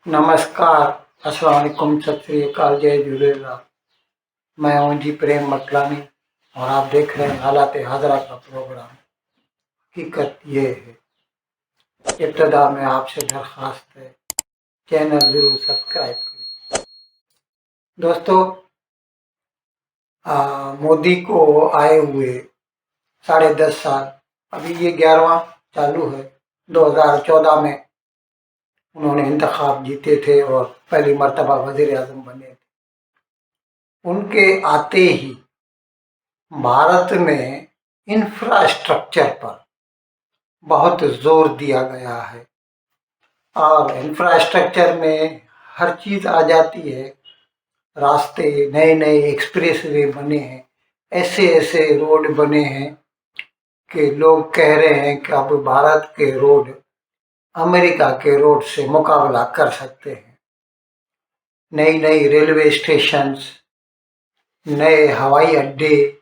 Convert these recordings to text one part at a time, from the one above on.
नमस्कार, अस्सलाम वालेकुम, सत श्री अकाल, जय झूलेलाल। मैं हूं जी प्रेम मटलानी और आप देख रहे हैं हालात हाजरा का प्रोग्राम। हकीकत ये है, इब्तदा में आपसे दरख्वास्त है, चैनल जरूर सब्सक्राइब करें। दोस्तों, मोदी को आए हुए 10.5 साल, अभी ये 11वां चालू है। 2014 में उन्होंने इंतखाब जीते थे और पहली मर्तबा वज़ीर आज़म बने थे। उनके आते ही भारत में इंफ्रास्ट्रक्चर पर बहुत जोर दिया गया है और इंफ्रास्ट्रक्चर में हर चीज़ आ जाती है। रास्ते, नए नए एक्सप्रेस वे बने हैं, ऐसे ऐसे रोड बने हैं कि लोग कह रहे हैं कि अब भारत के रोड अमेरिका के रोड से मुकाबला कर सकते हैं। नई नई रेलवे स्टेशंस, नए हवाई अड्डे,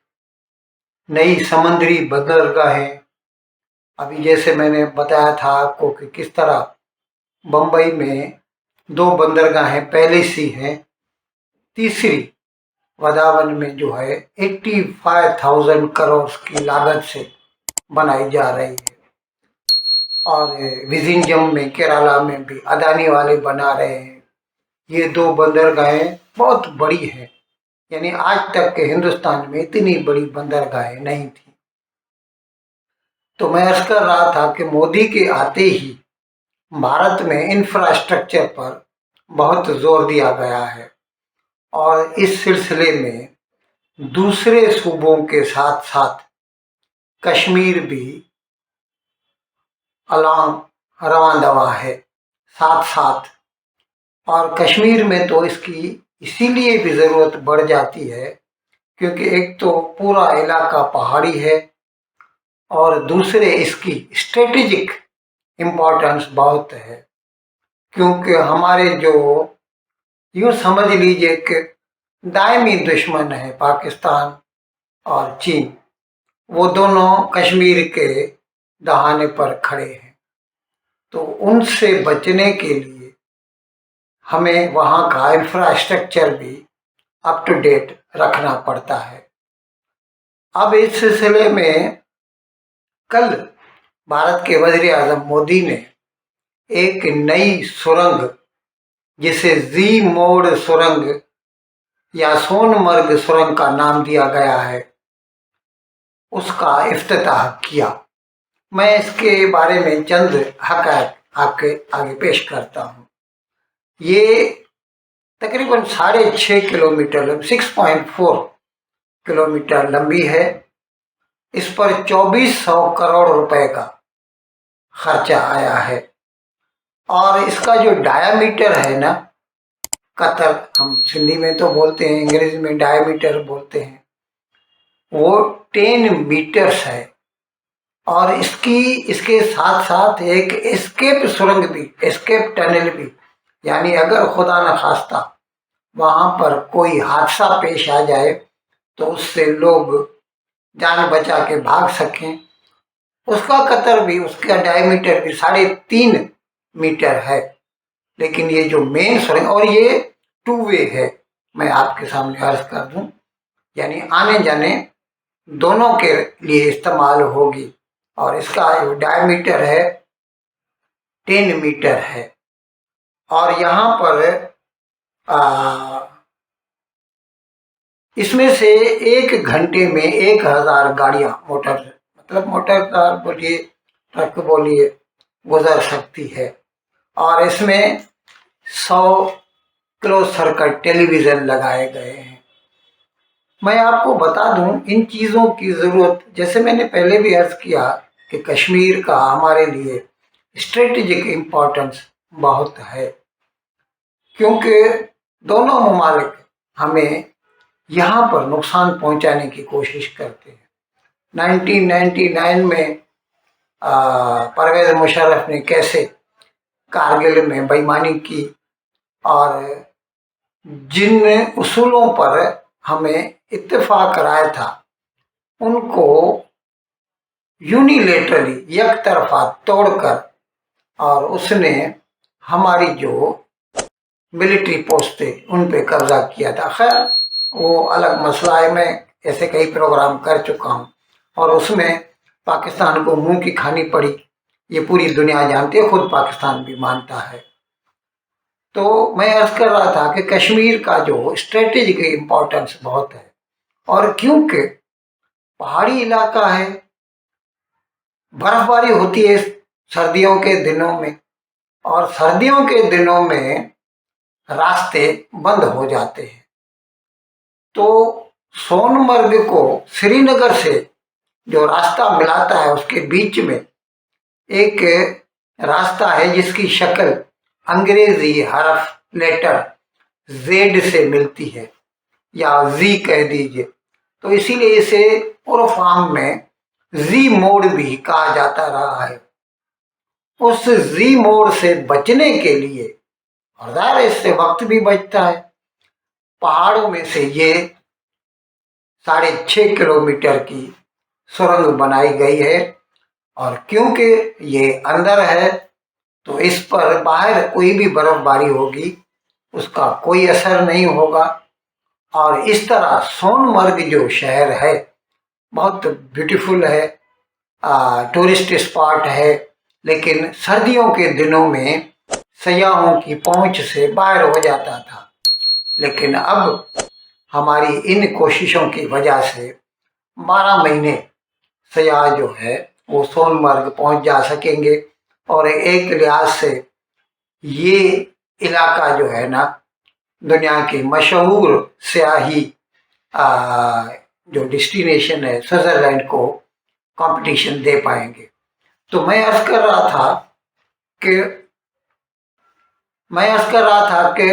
नई समुद्री बंदरगाहें। अभी जैसे मैंने बताया था आपको कि किस तरह बम्बई में 2 बंदरगाहें पहले से हैं, तीसरी वदावन में जो है 85,000 करोड़ की लागत से बनाई जा रही है। और विजिंजम में, केरला में भी अदानी वाले बना रहे हैं। ये 2 बंदरगाहें बहुत बड़ी हैं, यानी आज तक के हिंदुस्तान में इतनी बड़ी बंदरगाहें नहीं थी। तो मैं अर्ज कर रहा था कि मोदी के आते ही भारत में इंफ्रास्ट्रक्चर पर बहुत जोर दिया गया है और इस सिलसिले में दूसरे सूबों के साथ साथ कश्मीर भी अलॉन्ग रवां दवा है साथ साथ। और कश्मीर में तो इसकी इसीलिए भी ज़रूरत बढ़ जाती है क्योंकि एक तो पूरा इलाका पहाड़ी है और दूसरे इसकी स्ट्रेटेजिक इम्पोर्टेंस बहुत है। क्योंकि हमारे जो, यूँ समझ लीजिए कि दायमी दुश्मन है पाकिस्तान और चीन, वो दोनों कश्मीर के दहाने पर खड़े हैं। तो उनसे बचने के लिए हमें वहाँ का इंफ्रास्ट्रक्चर भी अप टू डेट रखना पड़ता है। अब इस सिलसिले में कल भारत के वज़ीर आज़म मोदी ने एक नई सुरंग, जिसे जी मोड़ सुरंग या सोनमर्ग सुरंग का नाम दिया गया है, उसका इफ्तिताह किया। मैं इसके बारे में चंद हक़ाइक़ आपके आगे पेश करता हूँ। ये तकरीबन 6.5 किलोमीटर, 6.4 किलोमीटर लंबी है। इस पर 2400 करोड़ रुपए का खर्चा आया है और इसका जो डायामीटर है ना, कतर हम सिंधी में तो बोलते हैं, अंग्रेजी में डायमीटर बोलते हैं, वो 10 मीटर्स है। और इसके साथ साथ एक एस्केप सुरंग भी, एस्केप टनल भी, यानी अगर खुदा न खास्ता वहाँ पर कोई हादसा पेश आ जाए तो उससे लोग जान बचा के भाग सकें, उसका कतर भी, उसका डायमीटर भी 3.5 मीटर है। लेकिन ये जो मेन सुरंग, और ये 2 वे है, मैं आपके सामने अर्ज कर दूं, यानी आने जाने दोनों के लिए इस्तेमाल होगी। और इसका जो डायमीटर है 10 मीटर है। और यहाँ पर इसमें से 1 घंटे में 1000 गाड़ियाँ, मोटर कार बोलिए, ट्रक बोलिए, गुजर सकती है। और इसमें 100 क्लोज सर्किट टेलीविज़न लगाए गए हैं। मैं आपको बता दूं, इन चीज़ों की ज़रूरत, जैसे मैंने पहले भी अर्ज़ किया कि कश्मीर का हमारे लिए स्ट्रेटेजिक इम्पोर्टेंस बहुत है, क्योंकि दोनों ममालिक हमें यहाँ पर नुकसान पहुँचाने की कोशिश करते हैं। 1999 में परवेज़ मुशर्रफ ने कैसे कारगिल में बेईमानी की और जिन उसूलों पर हमें इत्तेफाक राय था उनको यूनिलेटरली, एक तरफा तोड़कर, और उसने हमारी जो मिलिट्री पोस्ट थे उन पे कब्जा किया था। खैर वो अलग मसला है, मैं ऐसे कई प्रोग्राम कर चुका हूँ और उसमें पाकिस्तान को मुंह की खानी पड़ी, ये पूरी दुनिया जानती है, खुद पाकिस्तान भी मानता है। तो मैं अर्ज कर रहा था कि कश्मीर का जो स्ट्रेटेजिक इम्पोर्टेंस बहुत है, और क्योंकि पहाड़ी इलाका है, बर्फबारी होती है सर्दियों के दिनों में, और सर्दियों के दिनों में रास्ते बंद हो जाते हैं। तो सोनमर्ग को श्रीनगर से जो रास्ता मिलाता है उसके बीच में एक रास्ता है जिसकी शक्ल अंग्रेजी हरफ लेटर जेड से मिलती है, या जी कह दीजिए। तो इसीलिए इसे उर्फ आम में जी मोड़ भी कहा जाता रहा है। उस जी मोड़ से बचने के लिए, और ज़ाहिर है इससे वक्त भी बचता है, पहाड़ों में से ये 6.5 किलोमीटर की सुरंग बनाई गई है। और क्योंकि ये अंदर है तो इस पर बाहर कोई भी बर्फबारी होगी उसका कोई असर नहीं होगा। और इस तरह सोनमर्ग जो शहर है बहुत ब्यूटीफुल है, टूरिस्ट स्पॉट है, लेकिन सर्दियों के दिनों में सयाहों की पहुंच से बाहर हो जाता था। लेकिन अब हमारी इन कोशिशों की वजह से 12 महीने सयाह जो है वो सोनमर्ग पहुंच जा सकेंगे। और एक लिहाज से ये इलाका जो है ना, दुनिया की मशहूर सियाही जो डेस्टिनेशन है स्विट्जरलैंड को कंपटीशन दे पाएंगे। तो कि मैं अर्ज कर रहा था कि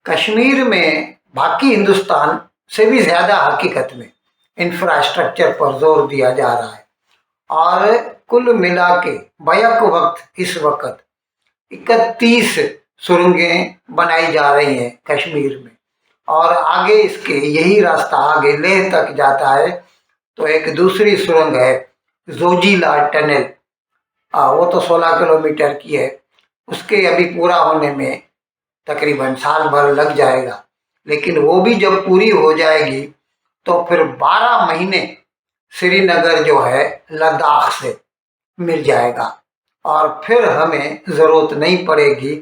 कश्मीर में बाकी हिंदुस्तान से भी ज़्यादा हकीकत में इंफ्रास्ट्रक्चर पर जोर दिया जा रहा है, और कुल मिला के बैक वक्त इस वक्त 31 सुरंगें बनाई जा रही हैं कश्मीर में। और आगे इसके यही रास्ता आगे लेह तक जाता है। तो एक दूसरी सुरंग है जोजिला टनल, वो तो 16 किलोमीटर की है, उसके अभी पूरा होने में तकरीबन साल भर लग जाएगा। लेकिन वो भी जब पूरी हो जाएगी तो फिर 12 महीने श्रीनगर जो है लद्दाख से मिल जाएगा, और फिर हमें ज़रूरत नहीं पड़ेगी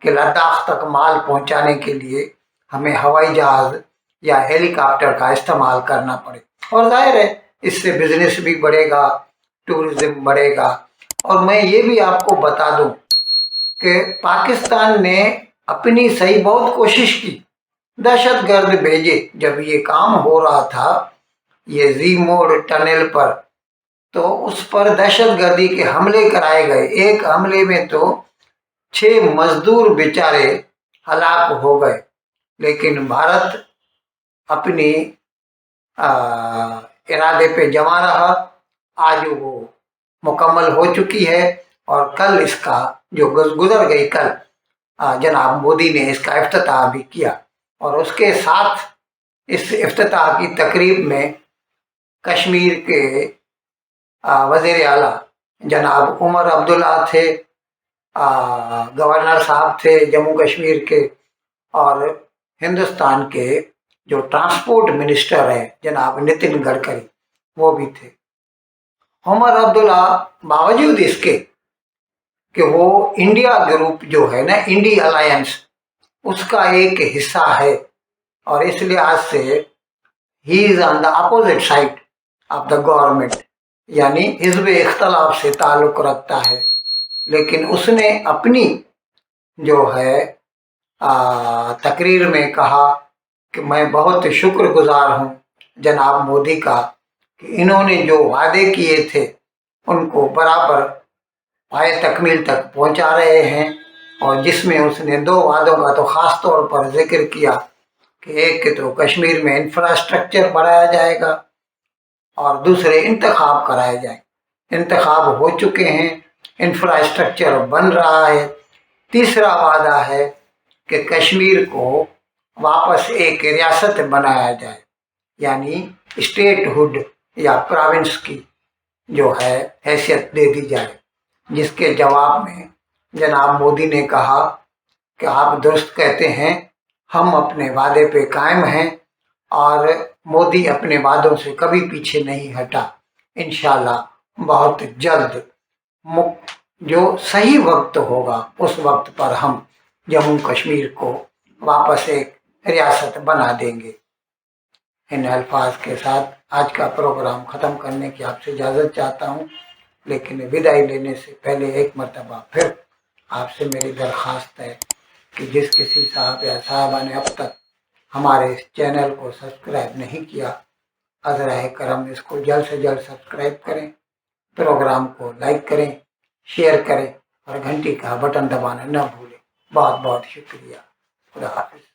कि लद्दाख तक माल पहुंचाने के लिए हमें हवाई जहाज़ या हेलीकॉप्टर का इस्तेमाल करना पड़े। और जाहिर है इससे बिजनेस भी बढ़ेगा, टूरिज्म बढ़ेगा। और मैं ये भी आपको बता दूं कि पाकिस्तान ने अपनी सही बहुत कोशिश की, दहशतगर्द भेजे जब ये काम हो रहा था ये जी मोड़ टनल पर, तो उस पर दहशतगर्दी के हमले कराए गए। एक हमले में तो 6 मजदूर बेचारे हलाक हो गए, लेकिन भारत अपनी इरादे पे जमा रहा। आज वो मुकम्मल हो चुकी है, और कल इसका जो गुजर गई कल जनाब मोदी ने इसका इफ्तिताह भी किया। और उसके साथ इस इफ्तिताह की तकरीब में कश्मीर के वज़ीर आला जनाब उमर अब्दुल्ला थे, गवर्नर साहब थे जम्मू कश्मीर के, और हिंदुस्तान के जो ट्रांसपोर्ट मिनिस्टर हैं जनाब नितिन गडकरी वो भी थे। उमर अब्दुल्ला बावजूद इसके कि वो इंडिया ग्रुप जो है ना, इंडी अलायंस, उसका एक हिस्सा है, और इस लिहाज से he is on the opposite side of the government, यानी हिज़्ब इख्तलाफ से ताल्लुक़ रखता है। लेकिन उसने अपनी जो है तकरीर में कहा कि मैं बहुत शुक्रगुजार हूँ जनाब मोदी का कि इन्होंने जो वादे किए थे उनको बराबर पाए तकमील तक पहुँचा रहे हैं। और जिसमें उसने 2 वादों का तो ख़ास तौर पर जिक्र किया कि एक तो कश्मीर में इंफ्रास्ट्रक्चर बढ़ाया जाएगा और दूसरे इंतखाब कराए जाएंगे। इंतखाब हो चुके हैं, इंफ्रास्ट्रक्चर बन रहा है। तीसरा वादा है कि कश्मीर को वापस एक रियासत बनाया जाए, यानी स्टेटहुड या प्रोविंस की जो है हैसियत दे दी जाए। जिसके जवाब में जनाब मोदी ने कहा कि आप दुरुस्त कहते हैं, हम अपने वादे पे कायम हैं और मोदी अपने वादों से कभी पीछे नहीं हटा। इंशाल्लाह बहुत जल्द जो सही वक्त होगा उस वक्त पर हम जम्मू कश्मीर को वापस एक रियासत बना देंगे। इन अल्फाज के साथ आज का प्रोग्राम ख़त्म करने की आपसे इजाज़त चाहता हूँ, लेकिन विदाई लेने से पहले एक मरतबा फिर आपसे मेरी दरख्वास्त है कि जिस किसी साहब या साहबा ने अब तक हमारे इस चैनल को सब्सक्राइब नहीं किया, अज़राए करम इसको जल्द से जल्द सब्सक्राइब करें, प्रोग्राम को लाइक करें, शेयर करें और घंटी का बटन दबाना न भूलें। बहुत बहुत शुक्रिया। खुदा हाफिज़।